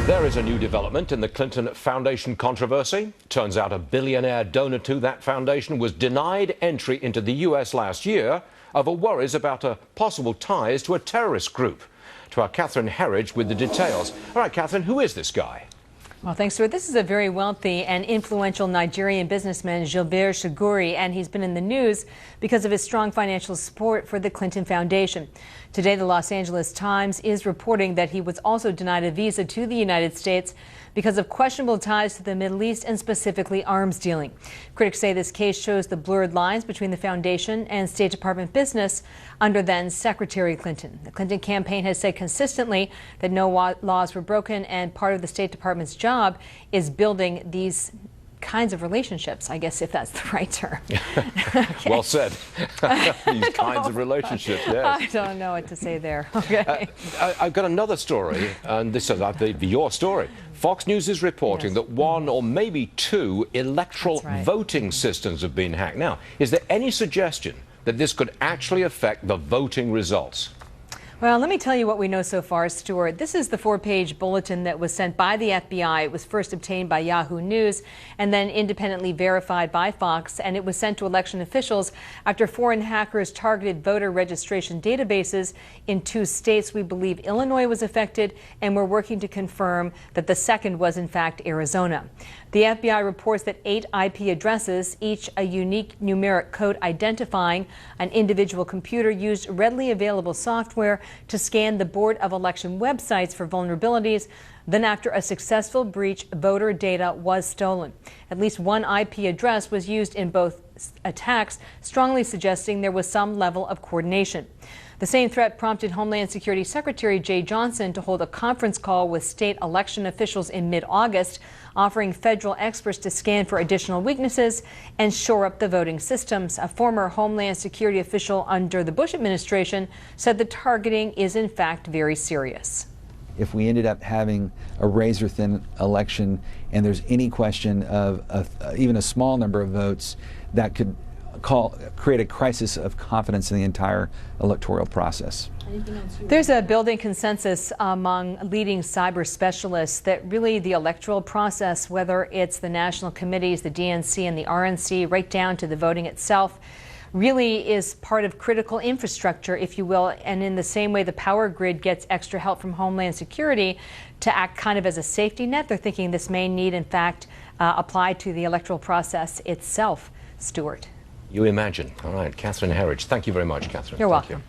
There is a new development in the Clinton Foundation controversy. Turns out a billionaire donor to that foundation was denied entry into the U.S. last year over worries about possible ties to a terrorist group. To our Catherine Herridge with the details. All right, Catherine, who is this guy? Well, thanks, Stuart. This is a very wealthy and influential Nigerian businessman, Gilbert Chiguri, and he's been in the news because of his strong financial support for the Clinton Foundation. Today, the Los Angeles Times is reporting that he was also denied a visa to the United States because of questionable ties to the Middle East and specifically arms dealing. Critics say this case shows the blurred lines between the foundation and State Department business under then Secretary Clinton. The Clinton campaign has said consistently that no laws were broken, and part of the State Department's job is building these kinds of relationships, I guess, if that's the right term. Okay. Well said. These kinds of relationships, yes. I don't know what to say there. Okay. I've got another story, and this is, I believe, your story. Fox News is reporting that one or maybe two electoral voting systems have been hacked. Now, is there any suggestion that this could actually affect the voting results? Well, let me tell you what we know so far, Stuart. This is the 4-page bulletin that was sent by the FBI. It was first obtained by Yahoo News and then independently verified by Fox, and it was sent to election officials after foreign hackers targeted voter registration databases in 2 states. We believe Illinois was affected, and we're working to confirm that the second was in fact Arizona. The FBI reports that 8 IP addresses, each a unique numeric code identifying an individual computer, used readily available software to scan the Board of Election websites for vulnerabilities. Then, after a successful breach, voter data was stolen. At least one IP address was used in both attacks, strongly suggesting there was some level of coordination. The same threat prompted Homeland Security Secretary Jay Johnson to hold a conference call with state election officials in mid-August, offering federal experts to scan for additional weaknesses and shore up the voting systems. A former Homeland Security official under the Bush administration said the targeting is in fact very serious. If we ended up having a razor-thin election and there's any question of even a small number of votes, that could create a crisis of confidence in the entire electoral process. There's a building consensus among leading cyber specialists that really the electoral process, whether it's the national committees, the DNC and the RNC, right down to the voting itself, really is part of critical infrastructure, if you will. And in the same way the power grid gets extra help from Homeland Security to act kind of as a safety net, they're thinking this may need, in fact, apply to the electoral process itself. Stuart. You imagine. All right, Catherine Herridge. Thank you very much, Catherine. You're welcome.